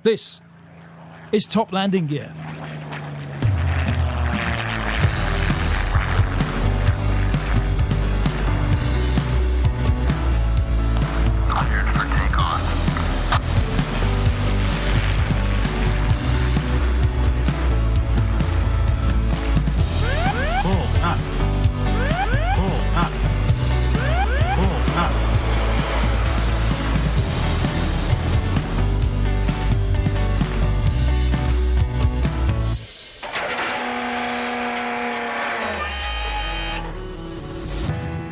This is Top Landing Gear. Cleared for takeoff. Pull up. Pull up. Pull up.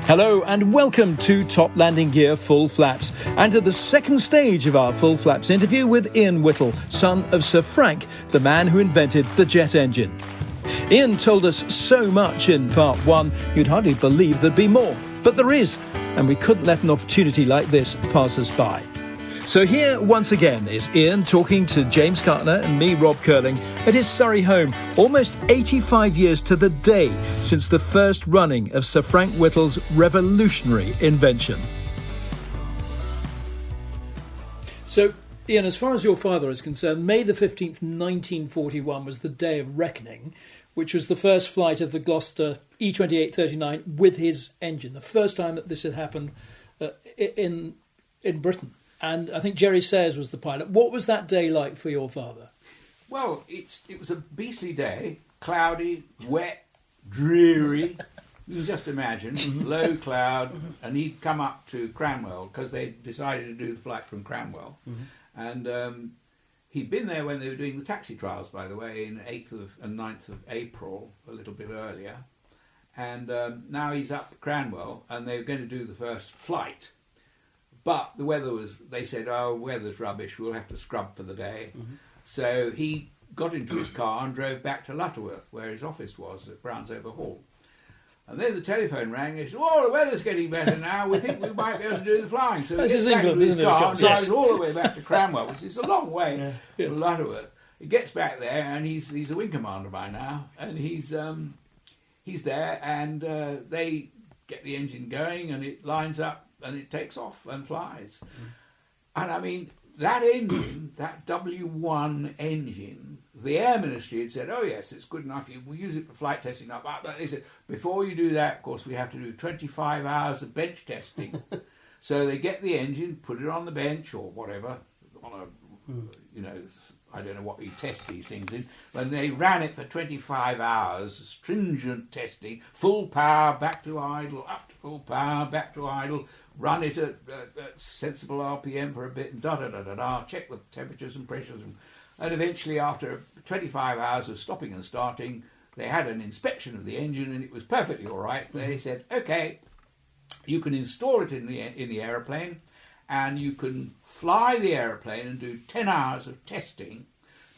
Hello and welcome to Top Landing Gear Full Flaps and to the second stage of our Full Flaps interview with Ian Whittle, son of Sir Frank, the man who invented the jet engine. Ian told us so much in part one, you'd hardly believe there'd be more. But there is, and we couldn't let an opportunity like this pass us by. So here once again is Ian talking to James Cartner and me, Rob Curling, at his Surrey home, almost 85 years to the day since the first running of Sir Frank Whittle's revolutionary invention. So, Ian, as far as your father is concerned, May the 15th, 1941 was the day of reckoning, which was the first flight of the Gloucester E2839 with his engine, the first time that this had happened in Britain. And I think Jerry Sayers was the pilot. What was that day like for your father? Well, it was a beastly day, cloudy, wet, dreary. You can just imagine, low cloud, and he'd come up to Cranwell because they decided to do the flight from Cranwell. And he'd been there when they were doing the taxi trials, by the way, in 8th and 9th of April, a little bit earlier. And now he's up at Cranwell, and they were going to do the first flight. But the weather was, they said, oh, weather's rubbish, we'll have to scrub for the day. So he got into his car and drove back to Lutterworth, where his office was at Brownsover Hall. And then the telephone rang, and he said, oh, the weather's getting better now, we think we might be able to do the flying. So he gets back into his car and drives all the way back to Cranwell, which is a long way to Lutterworth. He gets back there, and he's a wing commander by now, and he's there, and they get the engine going, and it lines up, and it takes off and flies. And I mean, that engine, that W1 engine, the Air Ministry had said, oh yes, it's good enough, we'll use it for flight testing. But they said, before you do that, of course, we have to do 25 hours of bench testing. So they get the engine, put it on the bench or whatever, on a, I don't know what you test these things in, but they ran it for 25 hours, stringent testing, full power, back to idle, up to full power, back to idle, run it at sensible RPM for a bit, and check the temperatures and pressures. And eventually, after 25 hours of stopping and starting, they had an inspection of the engine, and it was perfectly all right. They said, OK, you can install it in the aeroplane, and you can fly the aeroplane and do 10 hours of testing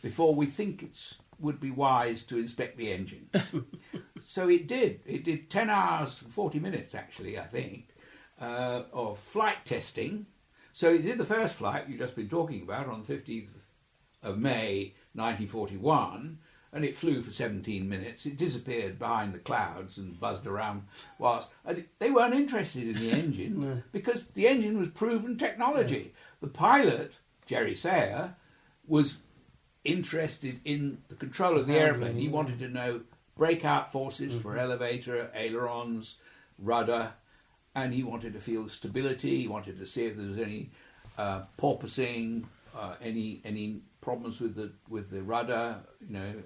before we think it would be wise to inspect the engine. So it did. It did 10 hours, 40 minutes actually, I think, of flight testing. So it did the first flight you've just been talking about on the 15th of May 1941, and it flew for 17 minutes. It disappeared behind the clouds and buzzed around and they weren't interested in the engine because the engine was proven technology. The pilot, Jerry Sayer, was interested in the control of the airplane. He wanted to know breakout forces for elevator, ailerons, rudder, and he wanted to feel stability. He wanted to see if there was any porpoising, any problems with the rudder,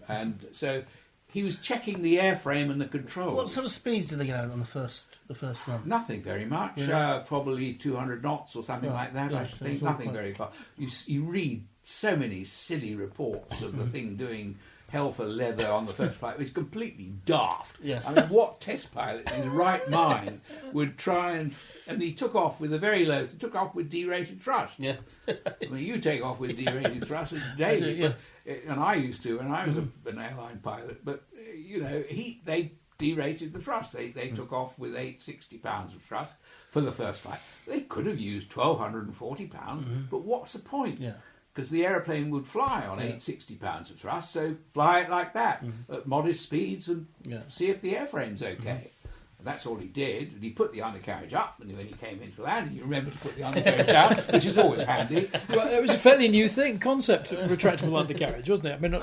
and so he was checking the airframe and the controls. What sort of speeds did they get out on the first run? Nothing very much, probably 200 knots or something like that. I think nothing very far. You read so many silly reports of the thing doing hell for leather on the first flight. It was completely daft. Yes. I mean, what test pilot in his right mind would try and he took off with a very low, took off with derated thrust. Yes. I mean, you take off with derated thrust daily, yes. And I used to when I was an airline pilot. But they derated the thrust. They took off with 860 pounds of thrust for the first flight. They could have used 1,240 pounds, but what's the point? Yeah. Because the aeroplane would fly on 860 pounds of thrust, so fly it like that at modest speeds and see if the airframe's okay. And that's all he did. And he put the undercarriage up, and when he came into landing, he remembered to put the undercarriage down, which is always handy. Well, it was a fairly new concept, retractable undercarriage, wasn't it? I mean,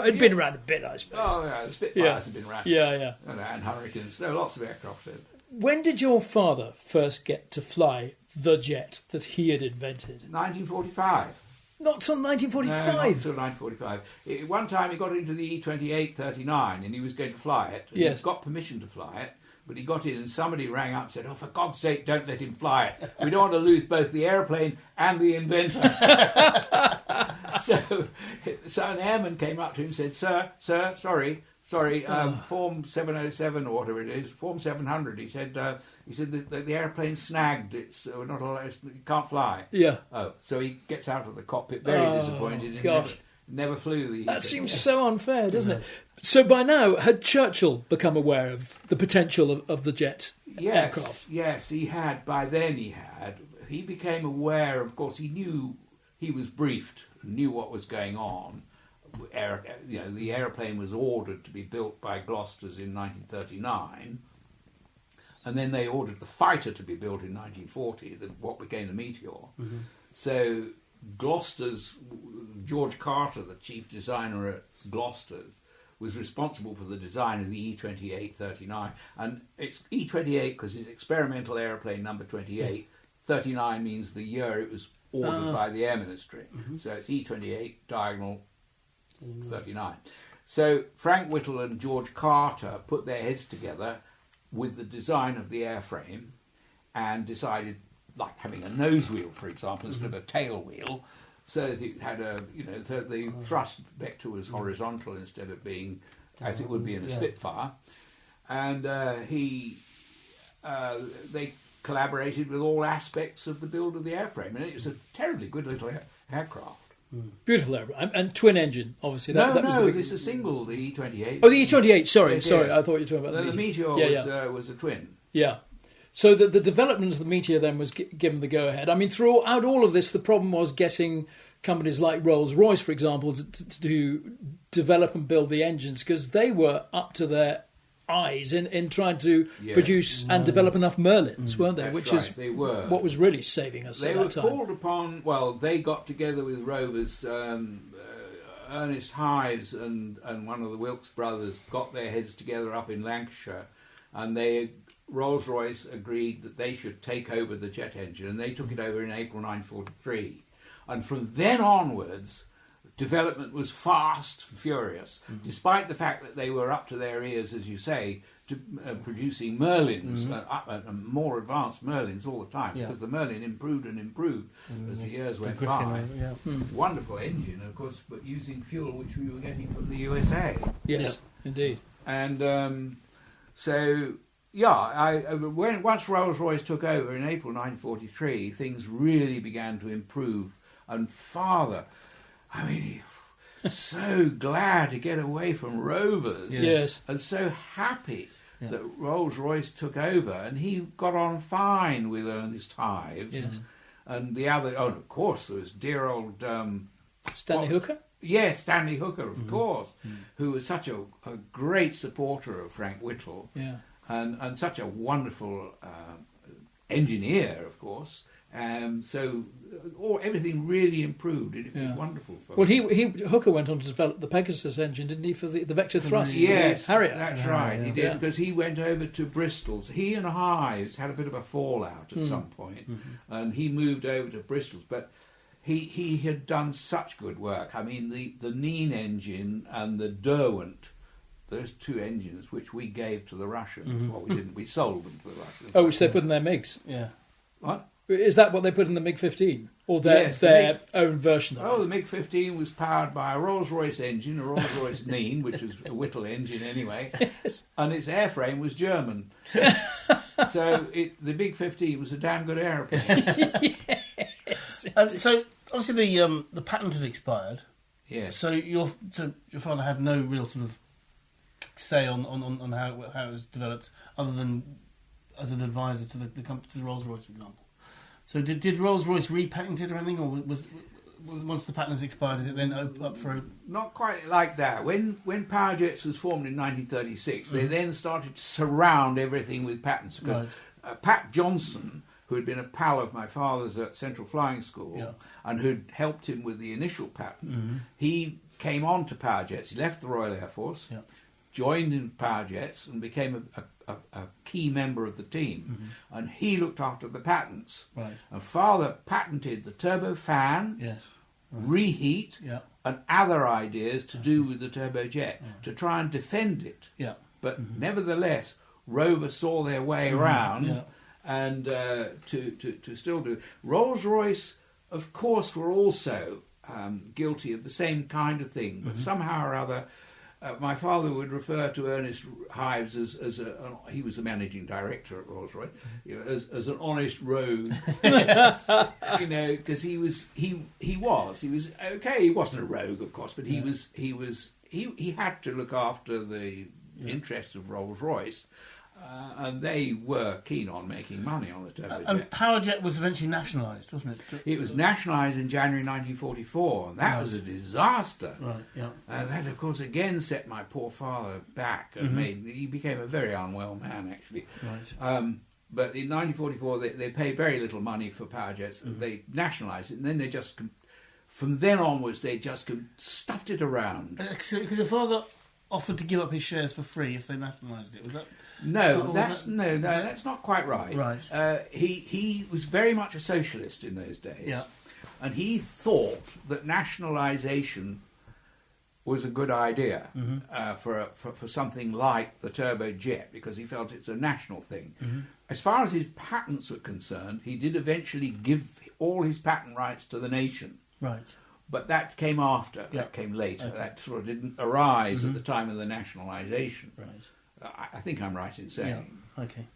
it'd been around a bit, I suppose. Oh, yeah, the Spitfires had been around. Yeah. And Hurricanes. No, lots of aircraft did. When did your father first get to fly the jet that he had invented? 1945. Not till 1945. No, not until 1945. One time he got into the E28-39 and he was going to fly it. And Yes. He got permission to fly it, but he got in and somebody rang up and said, "Oh, for God's sake, don't let him fly it. We don't want to lose both the aeroplane and the inventor." So an airman came up to him and said, "Sir, sorry, Form 707 or whatever it is, Form 700." He said the airplane's snagged. We're not allowed. It can't fly. Yeah. Oh, so he gets out of the cockpit very disappointed and gosh. never flew the. That seems so unfair, doesn't it? So by now, had Churchill become aware of the potential of the jet aircraft? Yes, he had. By then he had. He became aware, of course, he knew, he was briefed, knew what was going on. The aeroplane was ordered to be built by Gloucester's in 1939, and then they ordered the fighter to be built in 1940, what became the Meteor. Mm-hmm. So Gloucester's, George Carter, the chief designer at Gloucester's, was responsible for the design of the E28-39, and it's E28 because it's experimental aeroplane number 28. 39 means the year it was ordered by the Air Ministry. Mm-hmm. So it's E28 diagonal 39. So Frank Whittle and George Carter put their heads together with the design of the airframe and decided, like having a nose wheel, for example, instead of a tail wheel, so that it had the thrust vector was horizontal instead of being as it would be in a Spitfire. And they collaborated with all aspects of the build of the airframe, and it was a terribly good little aircraft. Beautiful aircraft. And twin engine, obviously. That was the big... this is a single, the E28. Oh, the E28, sorry, Yes, I thought you were talking about the the Meteor was a twin. Yeah. So the development of the Meteor then was given the go-ahead. I mean, throughout all of this, the problem was getting companies like Rolls-Royce, for example, to develop and build the engines, because they were up to their eyes in trying to produce and develop enough Merlins, weren't they? That's Which right, is they were. what was really saving us They at were that time. called upon, well, they got together with Rovers, Ernest Hyves and one of the Wilkes brothers got their heads together up in Lancashire, and Rolls-Royce agreed that they should take over the jet engine, and they took it over in April 1943. And from then onwards, development was fast and furious, despite the fact that they were up to their ears, as you say, to producing Merlins, more advanced Merlins all the time, because the Merlin improved and improved as the years went by. Wonderful engine, of course, but using fuel which we were getting from the USA. Yes, indeed. And once Rolls-Royce took over in April 1943, things really began to improve. And Father, I mean, so glad to get away from Rovers. Yes. And so happy that Rolls-Royce took over. And he got on fine with Ernest Hyves. Yes. And the other, of course, there was dear old... Stanley Hooker? Yes, Stanley Hooker, of course, who was such a great supporter of Frank Whittle. Yeah. And such a wonderful engineer, of course. So everything really improved. It was wonderful. Well, Hooker went on to develop the Pegasus engine, didn't he, for the vector thrust? Yes, Harrier. That's right. He did, because he went over to Bristol's. He and Hyves had a bit of a fallout at some point, and he moved over to Bristol's. But he had done such good work. I mean, the Neen engine and the Derwent, those two engines, which we gave to the Russians. Well, we didn't. We sold them to the Russians. Oh, which they put in their MiGs? Yeah. What? Is that what they put in the MiG-15? Or their own version of it? Oh, the MiG-15 was powered by a Rolls-Royce engine, a Rolls-Royce Neen, which was a Whittle engine anyway, and its airframe was German. So the MiG-15 was a damn good aeroplane. Yes. And so, obviously, the patent had expired. Yes. So your father had no real sort of say on how it was developed, other than as an advisor to the Rolls-Royce, for example. So did Rolls-Royce repatent it or anything, or was once the patent has expired, is it then up for? Not quite like that. When Powerjets was formed in 1936, they then started to surround everything with patents because Pat Johnson, who had been a pal of my father's at Central Flying School and who'd helped him with the initial patent, he came on to Powerjets. He left the Royal Air Force, joined in Powerjets and became a key member of the team. And he looked after the patents. Right. And Father patented the turbofan, reheat, and other ideas to do with the turbojet to try and defend it. Yeah. But nevertheless, Rover saw their way around and to still do. Rolls-Royce, of course, were also guilty of the same kind of thing, but somehow or other, my father would refer to Ernest Hives as he was the managing director at Rolls-Royce, as an honest rogue, because he was okay. He wasn't a rogue, of course, but he had to look after the interests of Rolls-Royce. And they were keen on making money on the turbojet. And Powerjet was eventually nationalised, wasn't it? It was nationalised in January 1944, and that was a disaster. Right, yeah. And that, of course, again set my poor father back and he became a very unwell man, actually. Right. But in 1944, they paid very little money for Powerjets. They nationalised it, and then they just, from then onwards, they just stuffed it around. Because your father offered to give up his shares for free if they nationalised it. Was that? No, that's not quite right. Right. He was very much a socialist in those days, and he thought that nationalisation was a good idea for something like the turbojet because he felt it's a national thing. As far as his patents were concerned, he did eventually give all his patent rights to the nation. Right. But that came after. That came later. Okay. That sort of didn't arise at the time of the nationalisation. Right. I think I'm right in saying. Yeah. Okay.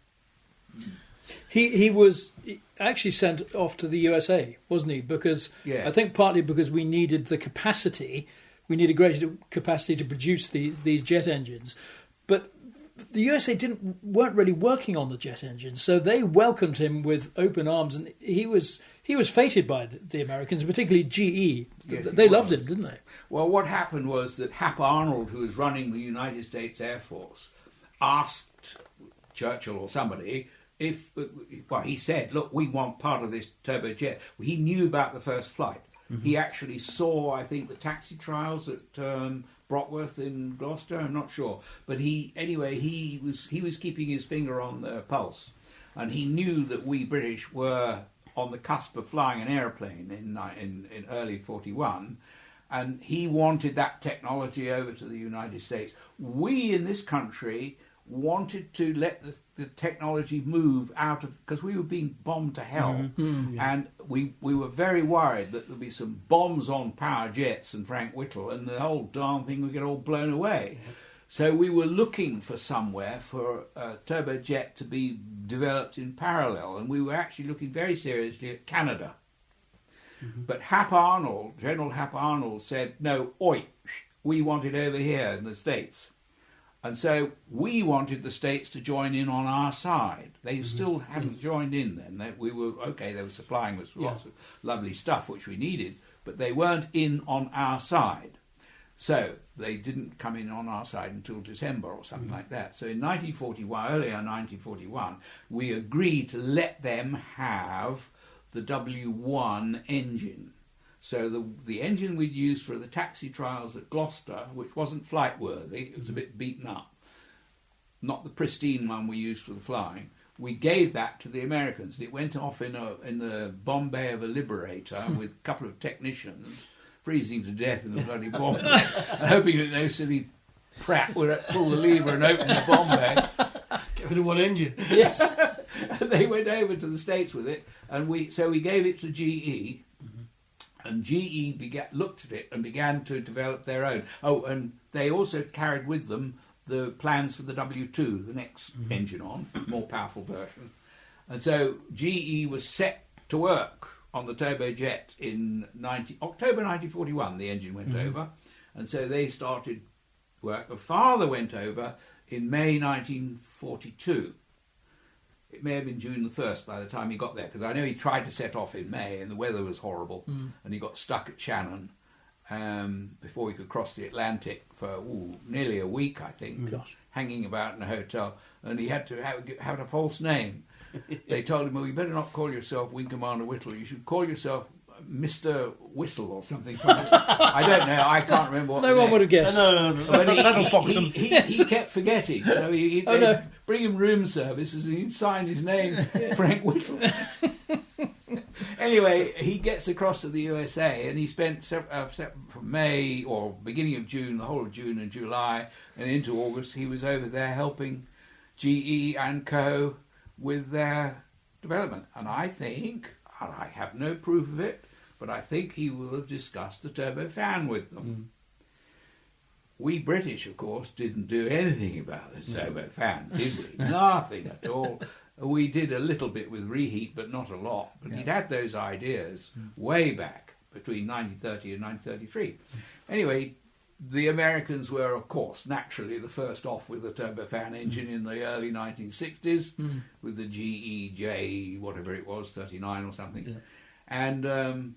He was actually sent off to the USA, wasn't he? Because I think partly because we needed the capacity, we needed greater capacity to produce these jet engines, but the USA weren't really working on the jet engines, so they welcomed him with open arms, and he was feted by the Americans, particularly GE. Yes, they loved him, didn't they? Well, what happened was that Hap Arnold, who was running the United States Air Force, asked Churchill or somebody he said, look, we want part of this turbojet. He knew about the first flight. He actually saw, I think, the taxi trials at Brockworth in Gloucester. I'm not sure, but he was keeping his finger on the pulse, and he knew that we British were on the cusp of flying an aeroplane in early 41. And he wanted that technology over to the United States. We in this country wanted to let the technology move out of, because we were being bombed to hell. And we were very worried that there'd be some bombs on Powerjets and Frank Whittle and the whole darn thing would get all blown away. So we were looking for somewhere for a turbojet to be developed in parallel, and we were actually looking very seriously at Canada. But General Hap Arnold said, no, we want it over here in the States. And so we wanted the States to join in on our side. They still hadn't joined in then. They were supplying us lots of lovely stuff which we needed, but they weren't in on our side. So they didn't come in on our side until December or something like that. So in 1941, earlier 1941, we agreed to let them have the W1 engine. So the engine we'd used for the taxi trials at Gloucester, which wasn't flight worthy, it was a bit beaten up, not the pristine one we used for the flying, we gave that to the Americans. It went off in the bomb bay of a Liberator with a couple of technicians freezing to death in the bloody bomb bay, hoping that no silly prat would pull the lever and open the bomb bay. Get rid of one engine. Yes. And they went over to the States with it, and we gave it to GE, and GE looked at it and began to develop their own. Oh, and they also carried with them the plans for the W2, the next engine on, more powerful version. And so GE was set to work on the turbojet in October 1941, the engine went over, and so they started work. The father went over in May 1942. it may have been June the 1st by the time he got there, because I know he tried to set off in May and the weather was horrible, and he got stuck at Shannon before he could cross the Atlantic for nearly a week, I think, hanging about in a hotel, and he had to have a false name. They told him, well, you better not call yourself Wing Commander Whittle, you should call yourself Mr. Whistle or something. I don't know, I can't remember what No one would have guessed. No. That'll fox him. He kept forgetting, so they'd bring him room services and he'd sign his name, Frank Whittle. Anyway, he gets across to the USA and he spent from May or beginning of June, the whole of June and July and into August, he was over there helping GE and Co. with their development. And I think, and I have no proof of it, but I think he will have discussed the turbofan with them. We British, of course, didn't do anything about the turbofan, did we? Nothing at all. We did a little bit with reheat, but not a lot. But he'd had those ideas way back between 1930 and 1933. Anyway, the Americans were, of course, naturally the first off with the turbofan engine in the early 1960s with the GEJ, whatever it was, 39 or something. Yeah. And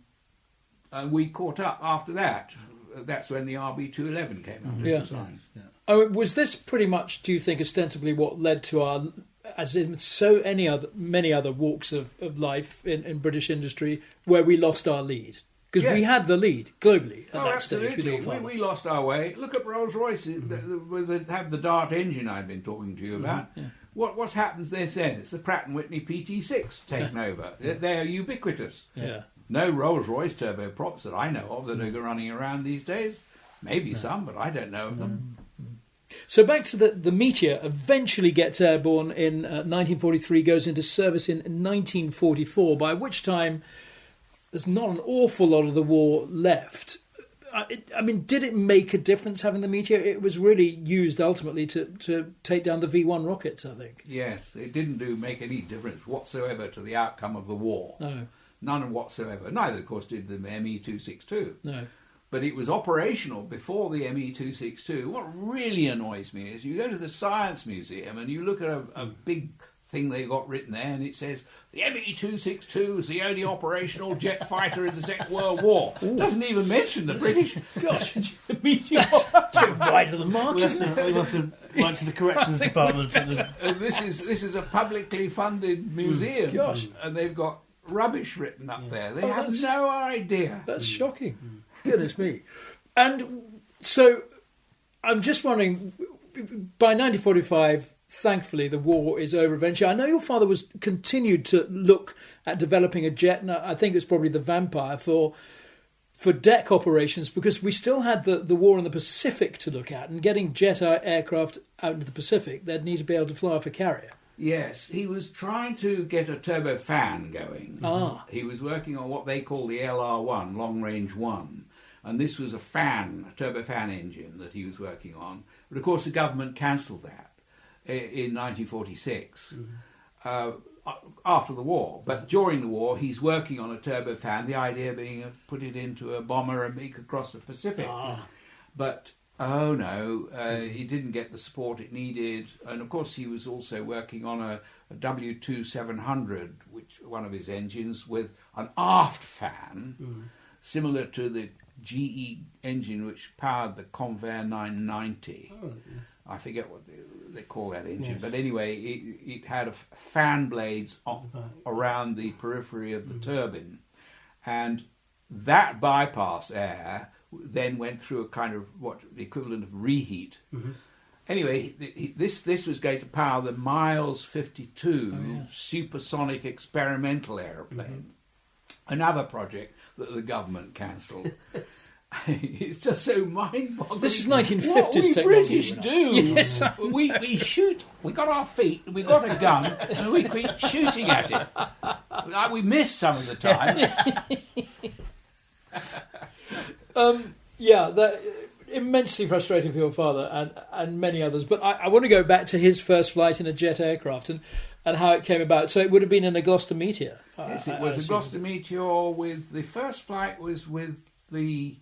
we caught up after that. That's when the RB211 came out. Yeah. Oh, was this pretty much, do you think, ostensibly what led to our, as in many other walks of life in British industry, where we lost our lead? Because we had the lead globally at that stage. Absolutely. We lost our way. Look at Rolls-Royce. They have the Dart engine I've been talking to you about. Yeah. What's happened since then? It's the Pratt & Whitney PT6 taken over. They're ubiquitous. Yeah. No Rolls-Royce turboprops that I know of that are running around these days. Maybe some, but I don't know of them. So back to the Meteor eventually gets airborne in 1943, goes into service in 1944, by which time there's not an awful lot of the war left. I mean, did it make a difference having the Meteor? It was really used ultimately to take down the V1 rockets, I think. Yes, it didn't make any difference whatsoever to the outcome of the war. No. None whatsoever. Neither, of course, did the ME-262. No. But it was operational before the ME-262. What really annoys me is you go to the Science Museum and you look at a big thing they've got written there and it says, the ME-262 was the only operational jet fighter in the Second World War. It doesn't even mention the British. Gosh, Meteor. It's a bit wide of the mark, we'll have to write to the corrections department. This is a publicly funded museum. Gosh. And they've got rubbish written up there. They have no idea. That's shocking. Goodness me. And so I'm just wondering, by 1945, thankfully, the war is over eventually. I know your father continued to look at developing a jet, and I think it's probably the Vampire for deck operations, because we still had the war in the Pacific to look at, and getting jet aircraft out into the Pacific, they'd need to be able to fly off a carrier. Yes, he was trying to get a turbofan going. He was working on what they call the LR1, Long Range 1. And this was a turbofan engine that he was working on. But of course the government cancelled that in 1946, after the war. But during the war he's working on a turbofan, the idea being to put it into a bomber and make it across the Pacific. But oh no, he didn't get the support it needed. And of course he was also working on a W2700, which one of his engines, with an aft fan, similar to the GE engine which powered the Convair 990. I forget what they call that engine, but anyway, it had fan blades around the periphery of the turbine, and that bypass air then went through a kind of what the equivalent of reheat. Anyway, this was going to power the Miles 52 supersonic experimental aeroplane, another project that the government cancelled. It's just so mind-boggling. This is 1950s what we technology. British do. Yes, we shoot. We got our feet, we got a gun, and we keep shooting at it. We miss some of the time. That immensely frustrating for your father and many others. But I want to go back to his first flight in a jet aircraft and how it came about. So it would have been in a Gloucester Meteor. Yes, it was a Gloucester Meteor. With the first flight was with the.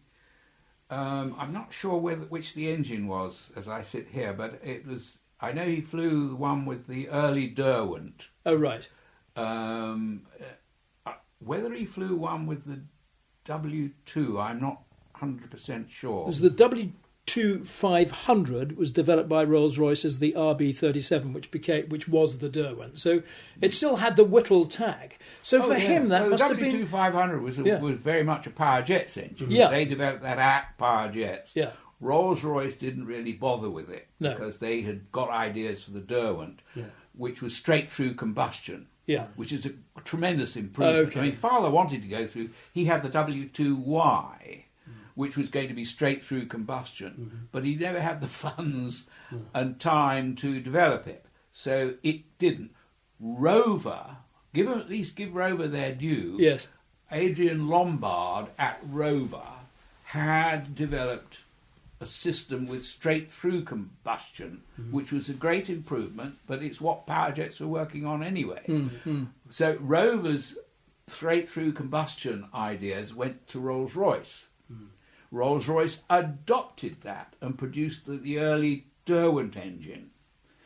I'm not sure which the engine was as I sit here, but it was I know he flew the one with the early Derwent. Oh, right. Whether he flew one with the W2, I'm not 100% sure. It was the W2500 was developed by Rolls-Royce as the RB37, which was the Derwent. So it still had the Whittle tag. So for him, that must have been... The W2500 was very much a power jets engine. Yeah. They developed that at Power Jets. Yeah. Rolls-Royce didn't really bother with it because they had got ideas for the Derwent, which was straight through combustion. Yeah. Which is a tremendous improvement. Okay. I mean, Father wanted to go through. He had the W2Y, which was going to be straight through combustion, but he never had the funds and time to develop it, so it didn't. Rover, give Rover their due. Yes. Adrian Lombard at Rover had developed a system with straight-through combustion, which was a great improvement, but it's what power jets were working on anyway. So Rover's straight-through combustion ideas went to Rolls-Royce. Rolls-Royce adopted that and produced the early Derwent engine.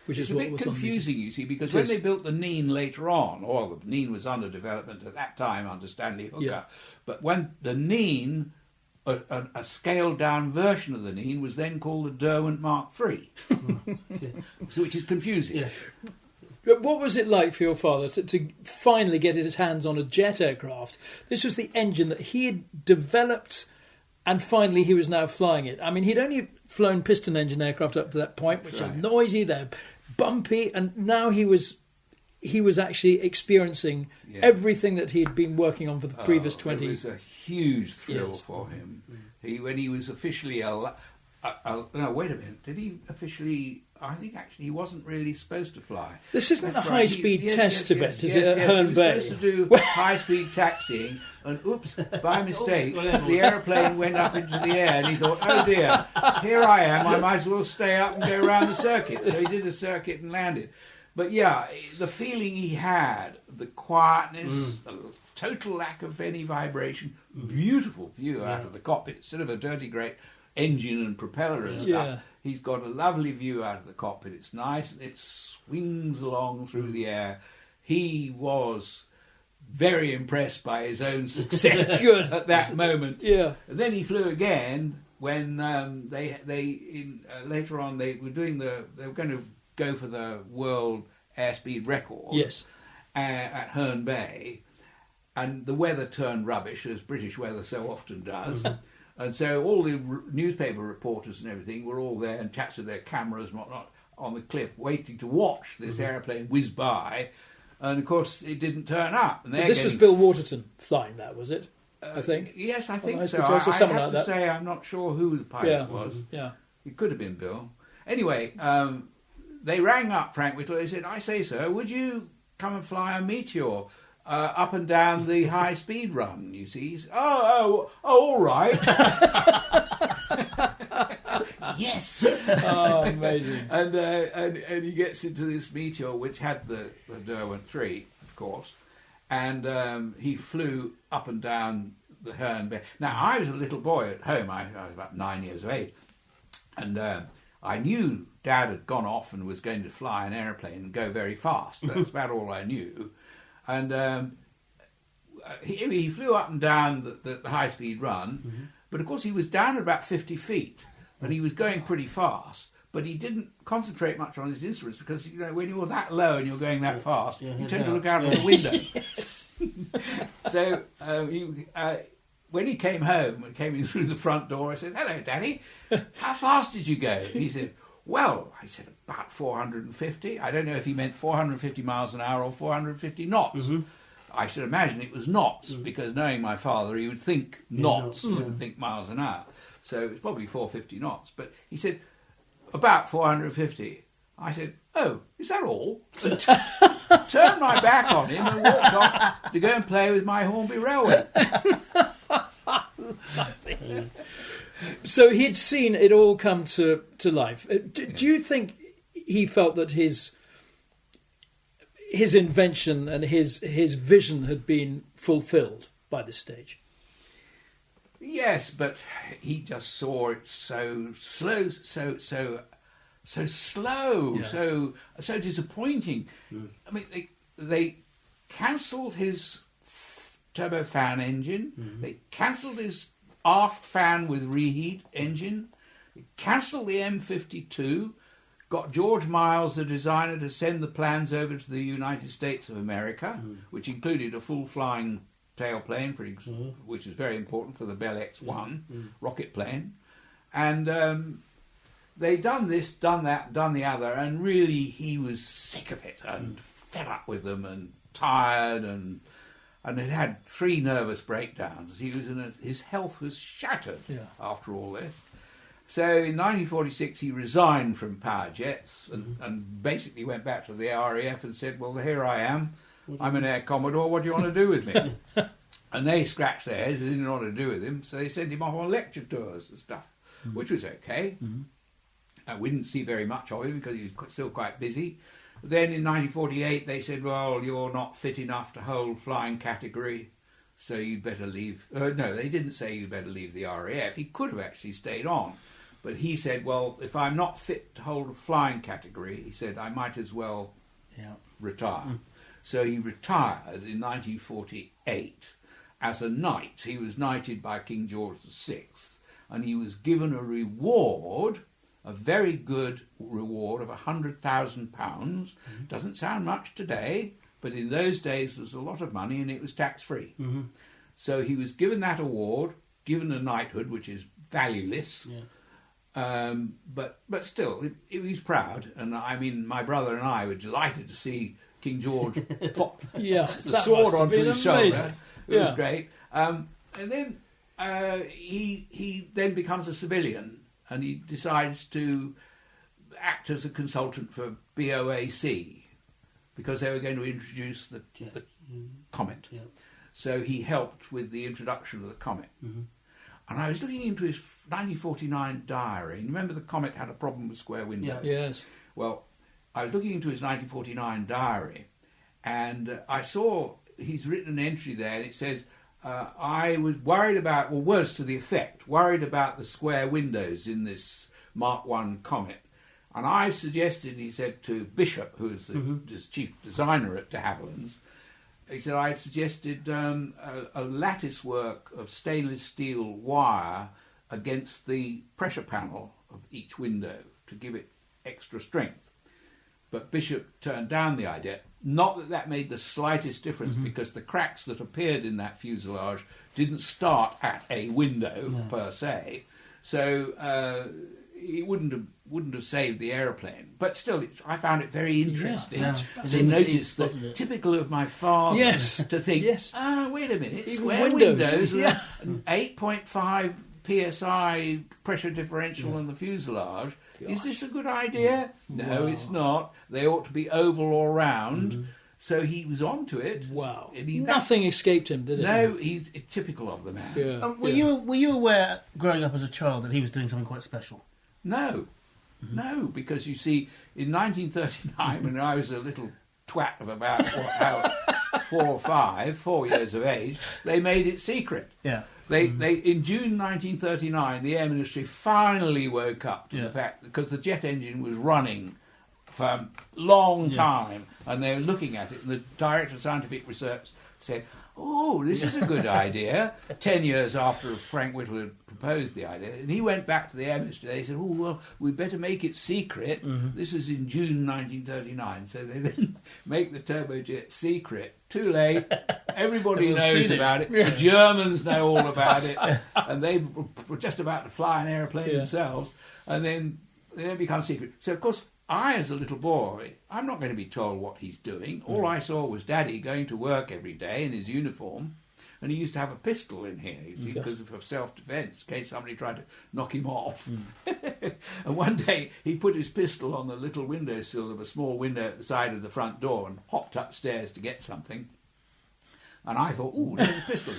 Which It's is a what bit was confusing, you see, because It when is. they built the Neen later on, or the Neen was under development at that time under Stanley Hooker, but when the Neen, a scaled-down version of the Neen, was then called the Derwent Mark III, so, which is confusing. Yeah. But what was it like for your father to finally get his hands on a jet aircraft? This was the engine that he had developed, and finally he was now flying it. I mean, he'd only flown piston engine aircraft up to that point, which are noisy, they're bumpy, and now he was actually experiencing everything that he'd been working on for the previous 20 years. It was a huge thrill Yes. for him. When he was officially no, wait a minute. Did he officially? I think actually he wasn't really supposed to fly. This isn't That's a right. high-speed test event, is it, at He Herne was Bay? supposed to do high-speed taxiing, and oops, by mistake, the aeroplane went up into the air, and he thought, oh dear, here I am, I might as well stay up and go around the circuit. So he did a circuit and landed. But yeah, the feeling he had, the quietness, the total lack of any vibration, beautiful view out of the cockpit. Instead of a dirty great engine and propeller and stuff, he's got a lovely view out of the cockpit. It's nice, it swings along through the air. He was very impressed by his own success at that moment. Yeah. And then he flew again when later on they were going to go for the world airspeed record. Yes. At Herne Bay, and the weather turned rubbish, as British weather so often does. And so all the newspaper reporters and everything were all there and chaps with their cameras and whatnot on the cliff, waiting to watch this aeroplane whiz by. And of course, it didn't turn up. And This was Bill Waterton flying that, was it? I think. Yes, I think so. Or I something have like to that. say, I'm not sure who the pilot was. Yeah. It could have been Bill. Anyway, they rang up Frank Whittle. They said, I say, sir, would you come and fly a Meteor up and down the high-speed run, you see? He said, oh, all right. Yes. Oh, amazing. And he gets into this Meteor, which had the Derwent 3, of course, and he flew up and down the Herne Bay. Now, I was a little boy at home. I was about 9 years of age, and I knew Dad had gone off and was going to fly an aeroplane and go very fast. That's about all I knew. And he flew up and down the high-speed run, but of course he was down at about 50 feet, and he was going pretty fast, but he didn't concentrate much on his instruments because, you know, when you're that low and you're going that fast, you tend to look out of the window. So when he came home and came in through the front door, I said, hello, Daddy, how fast did you go? He said, well, I said, about 450. I don't know if he meant 450 miles an hour or 450 knots. I should imagine it was knots, because knowing my father, he would think knots, he wouldn't think miles an hour. So it was probably 450 knots. But he said, about 450. I said, oh, is that all? And turned my back on him and walked off to go and play with my Hornby Railway. So he'd seen it all come to life. Do you think he felt that his invention and his vision had been fulfilled by this stage? Yes, but he just saw it so so slow, Yeah. so disappointing. I mean, they cancelled his turbofan engine. They cancelled his aft fan with reheat engine. They cancelled the M52. Got George Miles, the designer, to send the plans over to the United States of America, which included a full flying tailplane, which is very important for the Bell X-1 rocket plane. And they done this, done that, done the other, and really he was sick of it and fed up with them and tired and had 3 nervous breakdowns. He was his health was shattered after all this. So in 1946 he resigned from Power Jets and basically went back to the RAF and said, well, here I am. I'm an Air Commodore. What do you want to do with me? And they scratched their heads. They didn't know what to do with him. So they sent him off on lecture tours and stuff, which was okay. We didn't see very much of him because he was still quite busy. Then in 1948 they said, well, you're not fit enough to hold flying category, so you'd better leave. No, they didn't say you'd better leave the RAF. He could have actually stayed on. But he said, well, if I'm not fit to hold a flying category, he said, I might as well retire. So he retired in 1948 as a knight. He was knighted by King George VI, and he was given a reward, a very good reward of £100,000. Doesn't sound much today, but in those days it was a lot of money and it was tax-free. So he was given that award, given a knighthood, which is valueless. But still, he was proud, and I mean, my brother and I were delighted to see King George pop the sword onto his shoulder. It was great. And then he then becomes a civilian, and he decides to act as a consultant for BOAC because they were going to introduce the Comet. So he helped with the introduction of the Comet. And I was looking into his 1949 diary. Remember the Comet had a problem with square windows? Yes. Well, I was looking into his 1949 diary, and I saw he's written an entry there, and it says, I was worried about, well, words to the effect, worried about the square windows in this Mark I Comet. And I suggested, he said, to Bishop, who is the chief designer at de Havilland's, he said, I suggested a lattice work of stainless steel wire against the pressure panel of each window to give it extra strength. But Bishop turned down the idea. Not that made the slightest difference, because the cracks that appeared in that fuselage didn't start at a window per se. So it wouldn't have saved the aeroplane. But still, I found it very interesting to notice that, typical of my father, to think, wait a minute, even square windows with an 8.5 psi pressure differential on the fuselage. Is this a good idea? No, it's not. They ought to be oval or round. So he was onto it. Wow. Nothing escaped him, did it? No, he's typical of the man. Were you aware, growing up as a child, that he was doing something quite special? No. No, because you see, in 1939, when I was a little twat of about 4 years of age, they made it secret. They in June 1939, the Air Ministry finally woke up to the fact, because the jet engine was running for a long time, and they were looking at it, and the Director of Scientific Research said, oh, this is a good idea, 10 years after Frank Whittle had proposed the idea. And he went back to the Air Ministry. They said, oh, well, we'd better make it secret. This is in June 1939. So they then make the turbojet secret. Too late. Everybody knows about it. The Germans know all about it. And they were just about to fly an aeroplane themselves. And then they become secret. So, of course, I, as a little boy, I'm not going to be told what he's doing. All I saw was Daddy going to work every day in his uniform, and he used to have a pistol in here, you see, because of self-defence, in case somebody tried to knock him off. And one day he put his pistol on the little windowsill of a small window at the side of the front door and hopped upstairs to get something. And I thought, ooh, there's a pistol.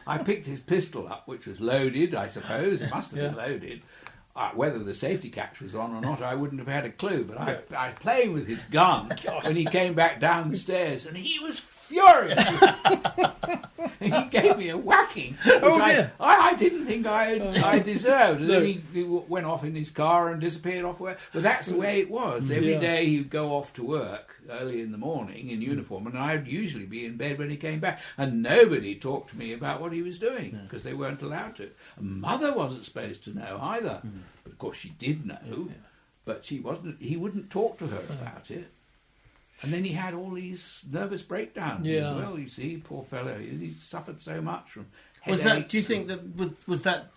I picked his pistol up, which was loaded, I suppose. It must have been loaded. Whether the safety catch was on or not, I wouldn't have had a clue. But I was playing with his gun when he came back down the stairs, and he was furious. He gave me a whacking, which dear. I didn't think I deserved. And No. then he went off in his car and disappeared off work. But that's the way it was. Every Yeah. day he'd go off to work early in the morning in uniform, and I'd usually be in bed when he came back. And nobody talked to me about what he was doing because they weren't allowed to. And Mother wasn't supposed to know either. But of course she did know, but she wasn't. He wouldn't talk to her about it. And then he had all these nervous breakdowns Yeah. as well. You see, poor fellow, he suffered so much from Was headaches. that? Do you think that was that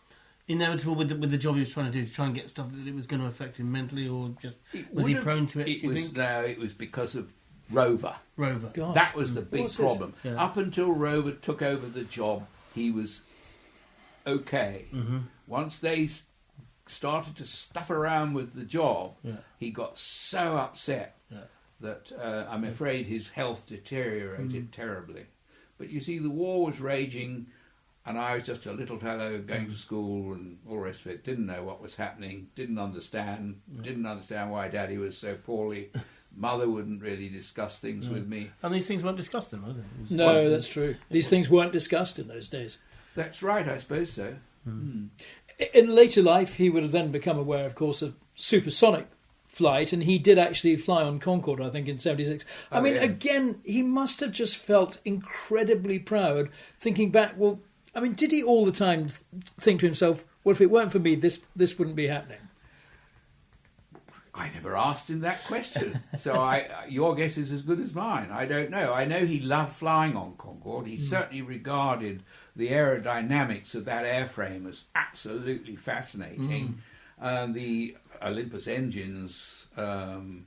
inevitable with the job he was trying to do, to try and get stuff that it was going to affect him mentally, or just was he prone to it? Do you think? No, it was because of Rover. Rover. Gosh. That was the big Was it? problem. Yeah. Up until Rover took over the job, he was okay. Mm-hmm. Once they started to stuff around with the job, he got so upset that I'm afraid his health deteriorated terribly. But you see, the war was raging, and I was just a little fellow going to school and all the rest of it. Didn't know what was happening. Didn't understand why Daddy was so poorly. Mother wouldn't really discuss things with me. And these things weren't discussed then, were they? It was- No, that's true. These things weren't discussed in those days. That's right, I suppose so. In later life, he would have then become aware, of course, of supersonic flight, and he did actually fly on Concorde, I think, in 76. I mean, yeah. again, he must have just felt incredibly proud, thinking back, well, I mean, did he all the time think to himself, well, if it weren't for me, this wouldn't be happening? I never asked him that question, so your guess is as good as mine. I don't know. I know he loved flying on Concorde. He certainly regarded the aerodynamics of that airframe as absolutely fascinating. The Olympus engines, low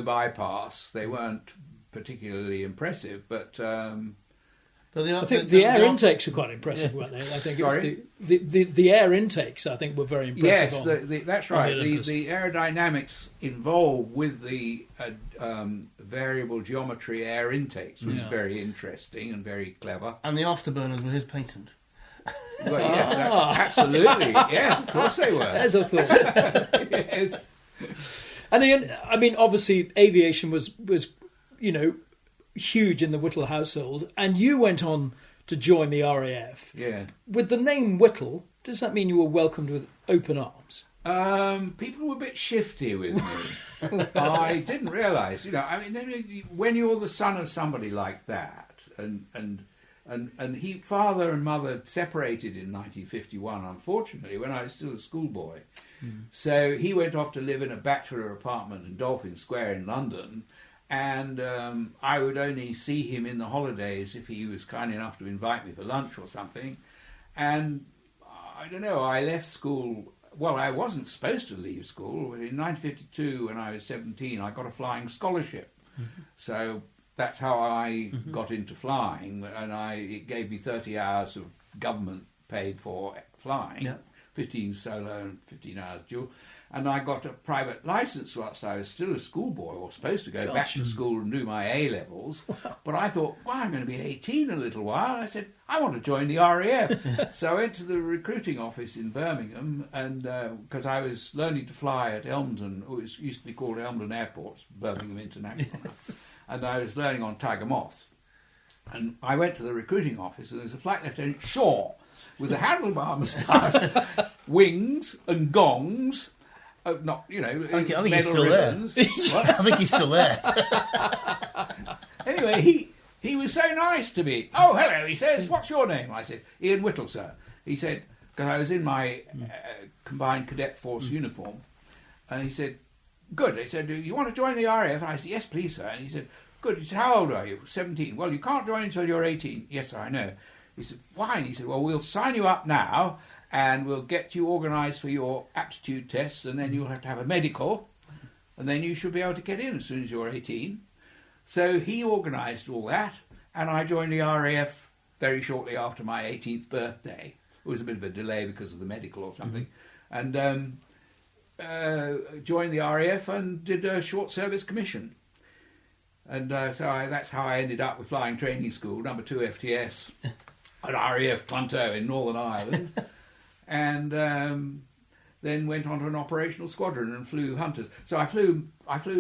bypass. They weren't particularly impressive, but I think the air intakes were quite impressive, weren't they? I think Sorry? it was the air intakes, I think, were very impressive. yes, that's right. Olympus. The aerodynamics involved with the variable geometry air intakes was very interesting and very clever. And the afterburners were his patent. Well, yes, absolutely. Yes, of course they were. As I thought. Yes. And then, I mean, obviously, aviation was huge in the Whittle household, and you went on to join the RAF. Yeah. With the name Whittle, does that mean you were welcomed with open arms? People were a bit shifty with me. I didn't realise, when you're the son of somebody like that, and father and mother separated in 1951, unfortunately, when I was still a schoolboy. So he went off to live in a bachelor apartment in Dolphin Square in London, and I would only see him in the holidays if he was kind enough to invite me for lunch or something. And I don't know, I left school. Well, I wasn't supposed to leave school, but in 1952, when I was 17, I got a flying scholarship. So that's how I got into flying, and it gave me 30 hours of government paid for flying, 15 solo and 15 hours dual. And I got a private licence whilst I was still a schoolboy, or supposed to go back to school and do my A-levels. But I thought, well, I'm going to be 18 in a little while. I said, I want to join the RAF. So I went to the recruiting office in Birmingham, and because I was learning to fly at Elmdon, it used to be called Elmdon Airport, Birmingham International. And I was learning on Tiger Moths. And I went to the recruiting office, and there was a Flight Lieutenant Shaw with a handlebar moustache, wings and gongs. Not, I think he's medal still ribbons. there. I think he's still there. Anyway, he was so nice to me. Oh, hello, he says, what's your name? I said, Ian Whittle, sir. He said, because I was in my combined cadet force uniform, and he said, good. He said, do you want to join the RAF? And I said, yes, please, sir. And he said, good. He said, how old are you? 17. Well, you can't join until you're 18. Yes, sir, I know. He said, fine. He said, well, we'll sign you up now, and we'll get you organised for your aptitude tests, and then you'll have to have a medical, and then you should be able to get in as soon as you're 18. So he organised all that, and I joined the RAF very shortly after my 18th birthday. It was a bit of a delay because of the medical or something. And joined the RAF and did a short service commission. And so that's how I ended up with Flying Training School, number 2 FTS, at RAF Clonto in Northern Ireland. And then went on to an operational squadron and flew Hunters. So I flew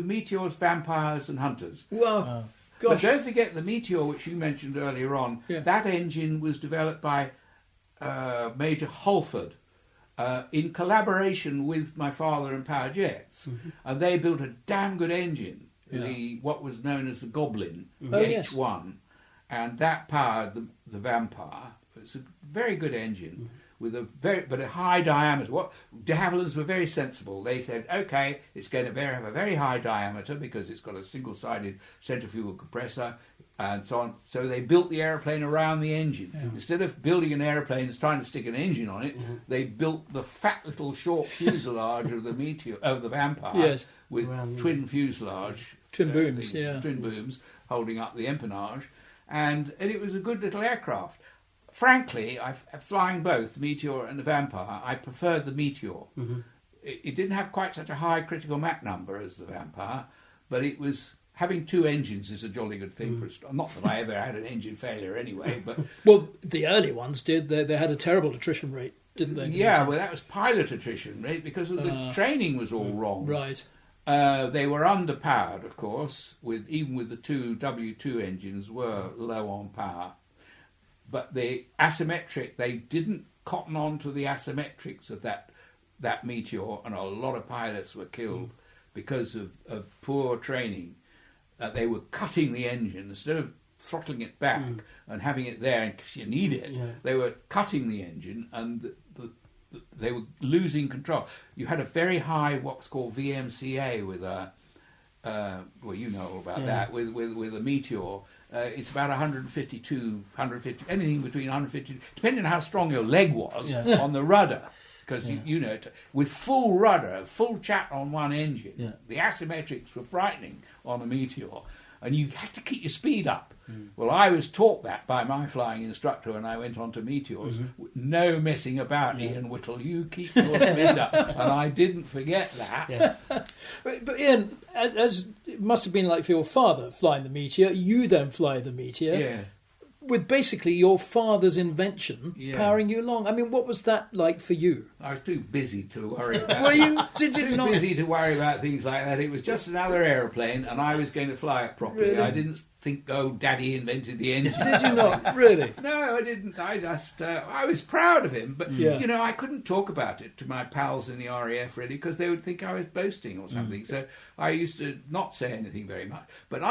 Meteors, Vampires and Hunters. Wow. But Gosh. don't forget the Meteor, which you mentioned earlier on. Yeah. That engine was developed by Major Holford in collaboration with my father and Power Jets. And they built a damn good engine, what was known as the Goblin, the H1. And that powered the Vampire. It's a very good engine. With a high diameter. What de Havillands were very sensible. They said, okay, it's going to have a very high diameter because it's got a single-sided centrifugal compressor and so on. So they built the aeroplane around the engine. Yeah. Instead of building an aeroplane that's trying to stick an engine on it, they built the fat little short fuselage of the Vampire with twin fuselage, twin booms, twin booms holding up the empennage, and it was a good little aircraft. Frankly, flying both the Meteor and the Vampire, I preferred the Meteor. It didn't have quite such a high critical Mach number as the Vampire, but it was having two engines is a jolly good thing for a start. Not that I ever had an engine failure anyway, but well, the early ones did. They had a terrible attrition rate, didn't they? Yeah, well, that was pilot attrition rate because the training was all wrong. Right. They were underpowered, of course. Even with the two W2 engines were low on power. But the asymmetric, they didn't cotton on to the asymmetrics of that Meteor, and a lot of pilots were killed because of poor training. They were cutting the engine instead of throttling it back and having it there in case you need it. Yeah. They were cutting the engine, and they were losing control. You had a very high what's called VMCA with a well, you know all about that with a Meteor. It's about 150, anything between 150, depending on how strong your leg was on the rudder. Because, you know, with full rudder, full chat on one engine, the asymmetrics were frightening on a Meteor. And you had to keep your speed up. Well, I was taught that by my flying instructor when I went on to Meteors. No messing about, Ian Whittle. You keep your speed up. And I didn't forget that. Yeah. But Ian, as it must have been like for your father flying the Meteor, you then fly the Meteor. Yeah. With basically your father's invention powering you along. I mean, what was that like for you? I was too busy to worry about Were you? Did you too not? busy to worry about things like that. It was just another aeroplane, and I was going to fly it properly. Really? I didn't think, Daddy invented the engine. Did you not? Really? No, I didn't. I just, I was proud of him, but, you know, I couldn't talk about it to my pals in the RAF, really, because they would think I was boasting or something. So I used to not say anything very much. But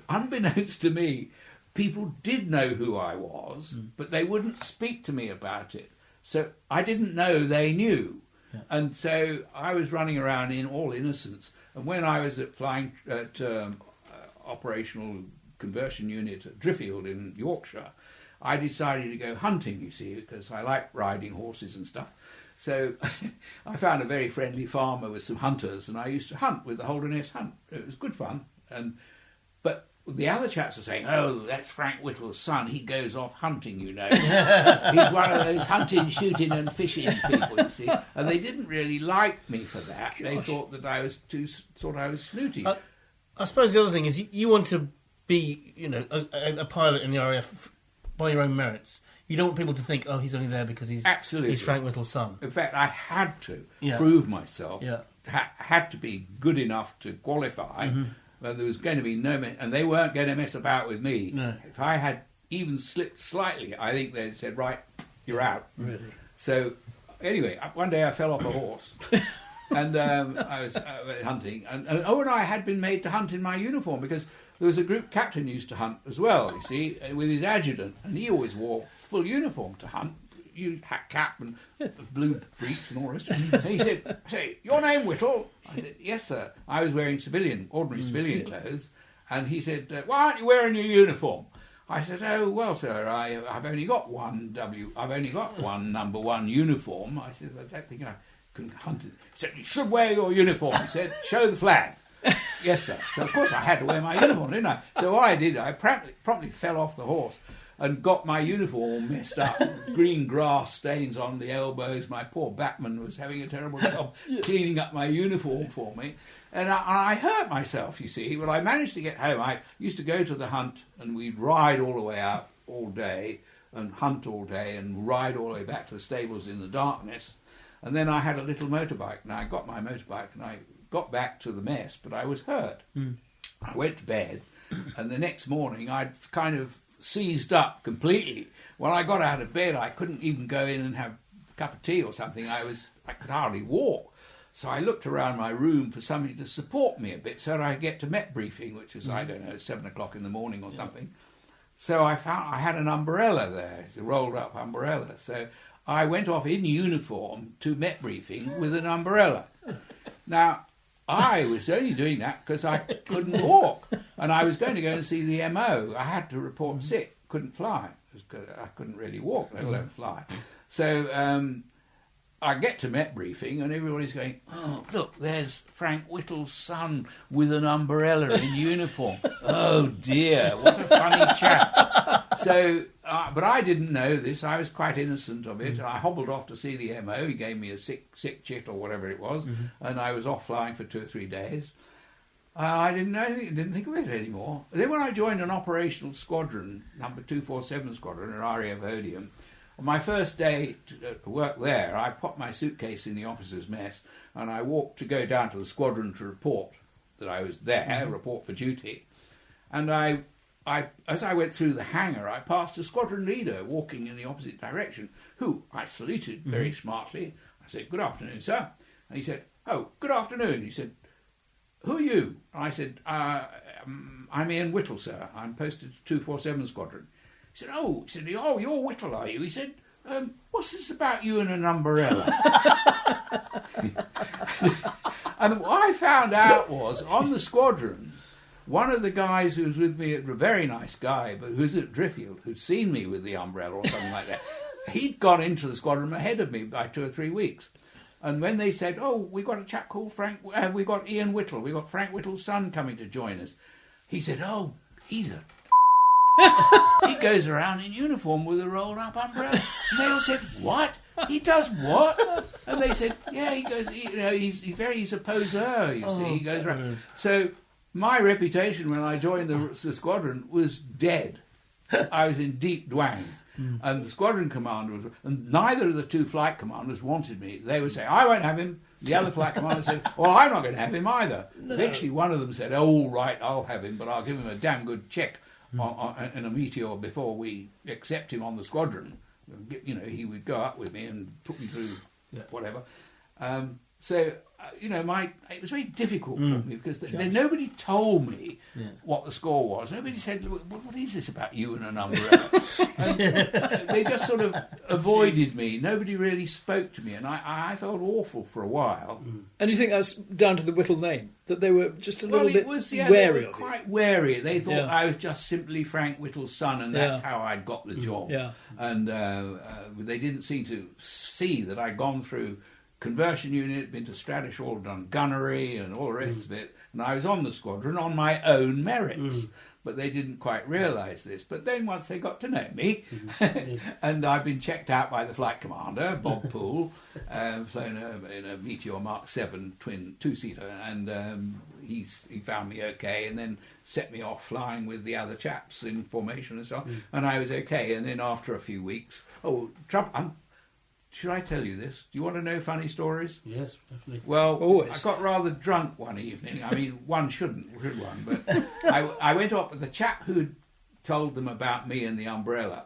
unbeknownst to me, people did know who I was, but they wouldn't speak to me about it. So I didn't know they knew. Yeah. And so I was running around in all innocence. And when I was flying at operational conversion unit at Driffield in Yorkshire, I decided to go hunting, you see, because I like riding horses and stuff. So I found a very friendly farmer with some hunters, and I used to hunt with the Holderness Hunt. It was good fun. But the other chaps were saying, that's Frank Whittle's son. He goes off hunting, you know. He's one of those hunting, shooting and fishing people, you see. And they didn't really like me for that. Gosh. They thought that I was snooty. I suppose the other thing is you want to be, you know, a pilot in the RAF by your own merits. You don't want people to think, he's only there because he's Frank Whittle's son. In fact, I had to prove myself. Yeah. Had to be good enough to qualify. Well, there was going to be and they weren't going to mess about with me. No. If I had even slipped slightly, I think they'd said, right, you're out. Really? So, anyway, one day I fell off a horse, and I was hunting, and I had been made to hunt in my uniform, because there was a group captain who used to hunt as well, you see, with his adjutant, and he always wore full uniform to hunt. Hat cap and blue breeks and all the rest. And he said, your name, Whittle? I said, yes, sir. I was wearing ordinary civilian clothes. And he said, why aren't you wearing your uniform? I said, well, sir, I've only got one number one uniform. I said, I don't think I can hunt it. He said, you should wear your uniform. He said, show the flag. Yes, sir. So, of course, I had to wear my uniform, didn't I? So what I did, I promptly fell off the horse and got my uniform messed up, green grass stains on the elbows. My poor batman was having a terrible job cleaning up my uniform for me. And I hurt myself, you see. Well, I managed to get home. I used to go to the hunt, and we'd ride all the way out all day, and hunt all day, and ride all the way back to the stables in the darkness. And then I had a little motorbike, and I got my motorbike, and I got back to the mess, but I was hurt. I went to bed, and the next morning I'd kind of seized up completely. When I got out of bed, I couldn't even go in and have a cup of tea or something. I could hardly walk. So I looked around my room for somebody to support me a bit so that I get to Met briefing, which was, I don't know, 7 o'clock in the morning or something. So I found I had an umbrella there, a rolled-up umbrella. So I went off in uniform to Met briefing with an umbrella. Now, I was only doing that because I couldn't walk, and I was going to go and see the MO. I had to report sick, couldn't fly. I couldn't really walk, let alone fly. So I get to Met briefing, and everybody's going, "Oh, look, there's Frank Whittle's son with an umbrella in uniform. Oh dear, what a funny chap." So, but I didn't know this. I was quite innocent of it. I hobbled off to see the MO. He gave me a sick chit or whatever it was, and I was off flying for 2 or 3 days. I didn't know anything, didn't think of it anymore. And then when I joined an operational squadron, number 247 Squadron at RAF Odium, on my first day to work there, I popped my suitcase in the officers' mess, and I walked to go down to the squadron to report that I was there, report for duty. And as I went through the hangar, I passed a squadron leader walking in the opposite direction, who I saluted very smartly. I said, "Good afternoon, sir." And he said, "Oh, good afternoon." He said, "Who are you?" I said, "I'm Ian Whittle, sir. I'm posted to 247 Squadron." He said, "Oh," you're Whittle, are you?" He said, "What's this about you and an umbrella?" And what I found out was, on the squadron, one of the guys who was with me, a very nice guy, but who was at Driffield, who'd seen me with the umbrella or something like that, he'd gone into the squadron ahead of me by 2 or 3 weeks. And when they said, "Oh, we got a chap called Frank, we got Ian Whittle, we got Frank Whittle's son coming to join us," he said, "Oh, he's a he goes around in uniform with a rolled-up umbrella." And they all said, "What? He does what?" And they said, "Yeah, he goes. He's a poseur. You see, he goes around." So my reputation when I joined the squadron was dead. I was in deep dwang. And the squadron commander was, and neither of the 2 flight commanders wanted me. They would say, "I won't have him." The other flight commander said, "Well, I'm not going to have him either." No. Eventually, one of them said, "Oh, all right, I'll have him, but I'll give him a damn good check in a Meteor before we accept him on the squadron." You know, he would go up with me and put me through whatever. So, it was very difficult for me because nobody told me what the score was. Nobody said, "What is this about you and an umbrella?" They just sort of avoided me. Nobody really spoke to me, and I felt awful for a while. And you think that's down to the Whittle name? That they were just a little bit wary they were quite wary. They thought I was just simply Frank Whittle's son, and that's how I'd got the job. And they didn't seem to see that I'd gone through conversion unit, been to Stradishall, done gunnery and all the rest of it, and I was on the squadron on my own merits. But they didn't quite realise this. But then once they got to know me, and I've been checked out by the flight commander, Bob Poole, flown in a Meteor Mark 7 twin 2-seater, and he found me okay, and then set me off flying with the other chaps in formation and so on, and I was okay. And then after a few weeks, should I tell you this? Do you want to know funny stories? Yes, definitely. Well, always. I got rather drunk one evening. I mean, one shouldn't, should one? But I went off with the chap who'd told them about me and the umbrella.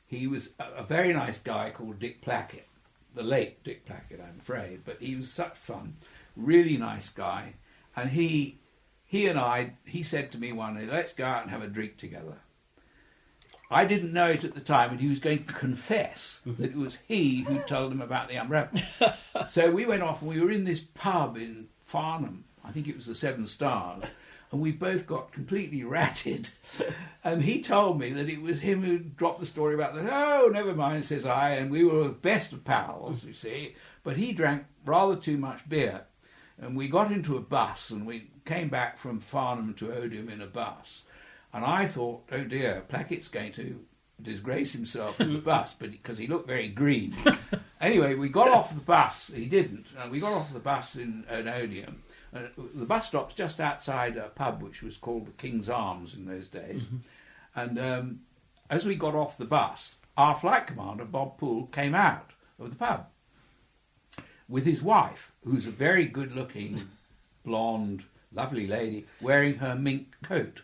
He was a very nice guy called Dick Plackett, the late Dick Plackett, I'm afraid. But he was such fun, really nice guy. And he said to me one day, "Let's go out and have a drink together." I didn't know it at the time, and he was going to confess that it was he who told him about the umbrella. So we went off, and we were in this pub in Farnham. I think it was the 7 Stars. And we both got completely ratted. And he told me that it was him who dropped the story about that. "Oh, never mind," says I. And we were the best of pals, you see. But he drank rather too much beer. And we got into a bus, and we came back from Farnham to Odium in a bus. And I thought, oh dear, Plackett's going to disgrace himself in the bus, but because he looked very green. Anyway, we got off the bus. He didn't. And we got off the bus in Odium. The bus stop's just outside a pub which was called the King's Arms in those days. And as we got off the bus, our flight commander, Bob Poole, came out of the pub. with his wife, who's a very good-looking, blonde, lovely lady, wearing her mink coat.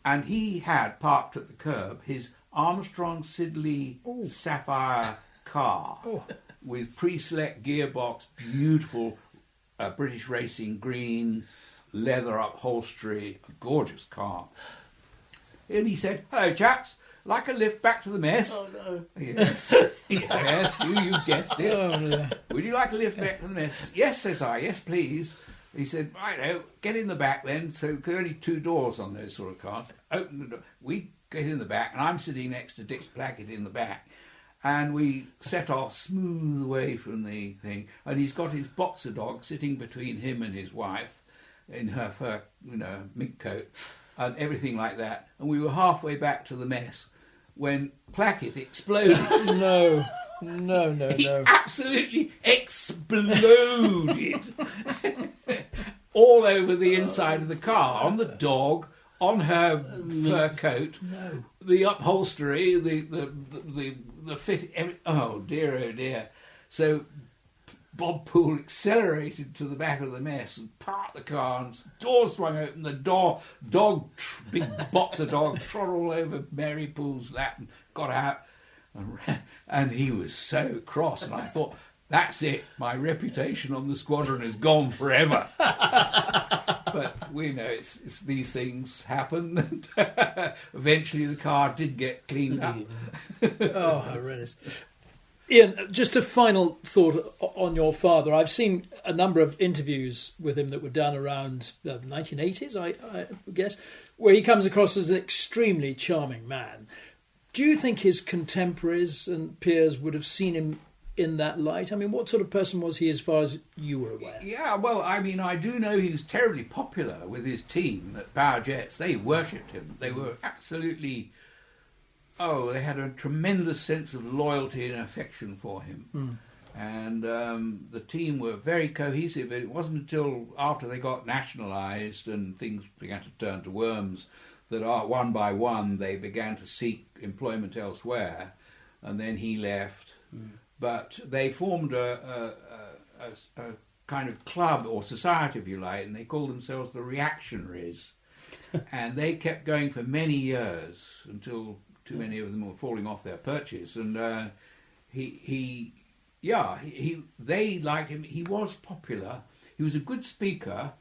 And he had parked at the curb his Armstrong Siddeley Sapphire car with pre-select gearbox, beautiful British racing green, leather upholstery, a gorgeous car. And he said, "Hello, chaps. Like a lift back to the mess?" Oh, no. Yes, yes, you guessed it. Oh, yeah. "Would you like a lift back to the mess?" "Yes," says I. "Yes, please." He said, "Righto, get in the back then." So there are only 2 doors on those sort of cars. Open the door. We get in the back, and I'm sitting next to Dick Plackett in the back. And we set off smooth away from the thing. And he's got his boxer dog sitting between him and his wife in her fur, mink coat, and everything like that. And we were halfway back to the mess when Plackett exploded. No. He absolutely exploded all over the inside of the car, on the dog, on her fur coat, the upholstery, the fit. Oh dear! So Bob Poole accelerated to the back of the mess and parked the car, and door swung open. The big boxer dog, trod all over Mary Poole's lap and got out. And he was so cross, and I thought, that's it. My reputation on the squadron is gone forever. But we know it's these things happen, and eventually the car did get cleaned up. Oh, horrendous. Ian, just a final thought on your father. I've seen a number of interviews with him that were done around the 1980s, I guess, where he comes across as an extremely charming man. Do you think his contemporaries and peers would have seen him in that light? I mean, what sort of person was he as far as you were aware? Yeah, well, I mean, I do know he was terribly popular with his team at Power Jets. They worshipped him. They were absolutely... Oh, they had a tremendous sense of loyalty and affection for him. And the team were very cohesive. It wasn't until after they got nationalised and things began to turn to worms that one by one they began to seek employment elsewhere, and then he left. But they formed a kind of club or society, if you like, and they called themselves the Reactionaries. And they kept going for many years until too many of them were falling off their perches. And they liked him. He was popular. He was a good speaker.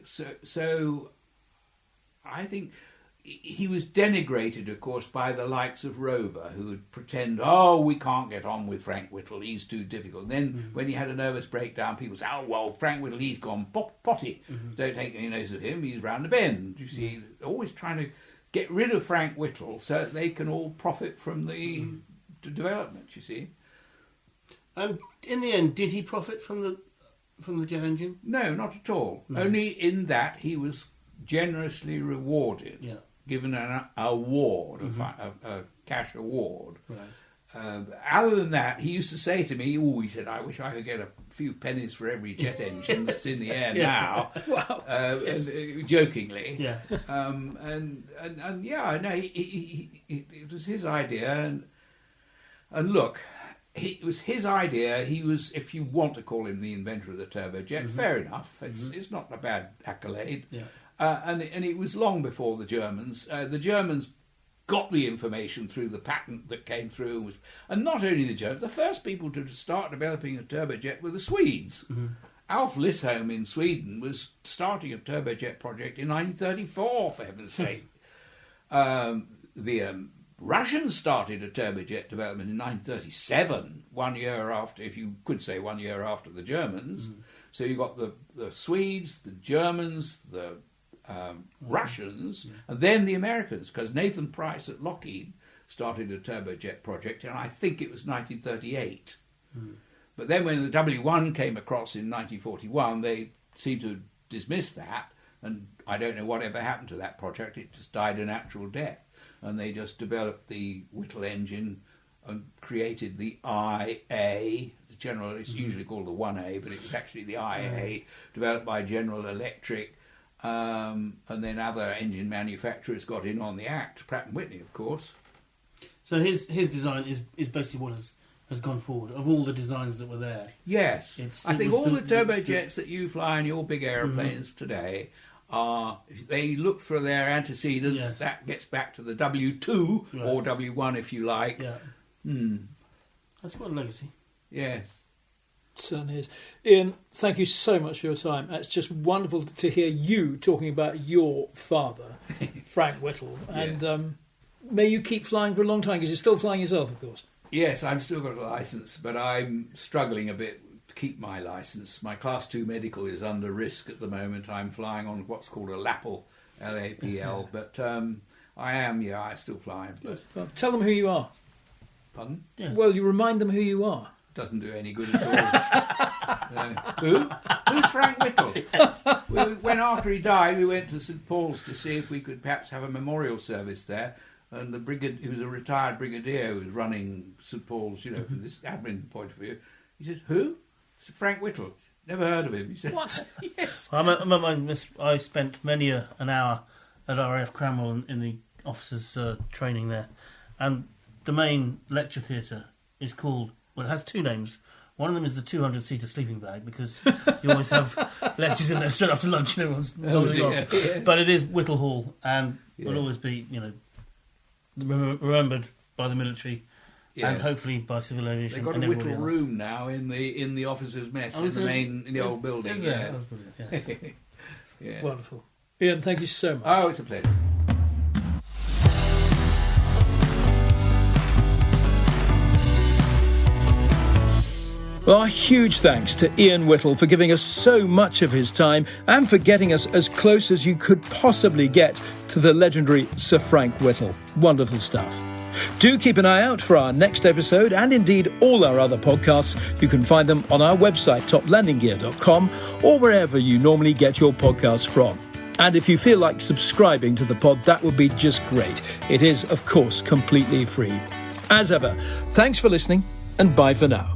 So I think he was denigrated, of course, by the likes of Rover, who would pretend, we can't get on with Frank Whittle, he's too difficult. And then when he had a nervous breakdown, people say, Frank Whittle, he's gone potty. Don't take any notice of him, he's round the bend. You see, always trying to get rid of Frank Whittle so that they can all profit from the development, you see. In the end, did he profit from the jet engine? No, not at all. Only in that he was generously rewarded, given an award, a cash award. Right. Other than that, he used to say to me, he said, "I wish I could get a few pennies for every jet engine that's in the air now." Wow. Jokingly. Yeah. It was his idea, and look, it was his idea. He was, if you want to call him the inventor of the turbojet, fair enough. It's not a bad accolade. Yeah. And it was long before the Germans. The Germans got the information through the patent that came through. And not only the Germans, the first people to start developing a turbojet were the Swedes. Alf Lissholm in Sweden was starting a turbojet project in 1934, for heaven's sake. The Russians started a turbojet development in 1937, 1 year after, if you could say 1 year after the Germans. So you got the Swedes, the Germans, the Russians, and then the Americans, because Nathan Price at Lockheed started a turbojet project, and I think it was 1938. But then when the W1 came across in 1941, they seemed to dismiss that, and I don't know whatever happened to that project. It just died a natural death, and they just developed the Whittle engine and created the IA, the General. It's usually called the 1A, but it was actually the IA, developed by General Electric. And then other engine manufacturers got in on the act, Pratt & Whitney, of course. So his design is basically what has has gone forward. Of all the designs that were there, Yes. I think all the turbojets that you fly in your big aeroplanes today are, they look for their antecedents. Yes. That gets back to the W2 Right. or W1 if you like. Yeah, that's quite a legacy. Yes. Certainly is. Ian, thank you so much for your time. It's just wonderful to hear you talking about your father, Frank Whittle. And may you keep flying for a long time, because you're still flying yourself, of course. Yes, I've still got a licence, but I'm struggling a bit to keep my licence. My Class 2 medical is under risk at the moment. I'm flying on what's called a LAPL, L-A-P-L, but I still fly. But, Well, tell them who you are. pardon? Yeah. Well, you remind them who you are. Doesn't do any good at all. Who? Who's Frank Whittle? When after he died, we went to St Paul's to see if we could perhaps have a memorial service there. And he was a retired brigadier who was running St Paul's, from this admin point of view. He said, "Who?" I said, "Frank Whittle." Never heard of him. He said, What? Yes. I spent many an hour at RAF Cranwell in the officers' training there, and the main lecture theatre is called. Well, it has two names. One of them is the 200-seater sleeping bag, because you always have lectures in there straight after lunch and everyone's nodding off. Yes. But it is Whittle Hall, and will always be, remembered by the military and hopefully by civil aviation. They've got and a Whittle everybody else. room now in the officers' mess Oh, in the old building. Is there? Oh, brilliant, yes. Yeah. Wonderful. Ian, thank you so much. Oh, it's a pleasure. Well, a huge thanks to Ian Whittle for giving us so much of his time and for getting us as close as you could possibly get to the legendary Sir Frank Whittle. Wonderful stuff. Do keep an eye out for our next episode, and indeed all our other podcasts. You can find them on our website, toplandinggear.com, or wherever you normally get your podcasts from. And if you feel like subscribing to the pod, that would be just great. It is, of course, completely free. As ever, thanks for listening, and bye for now.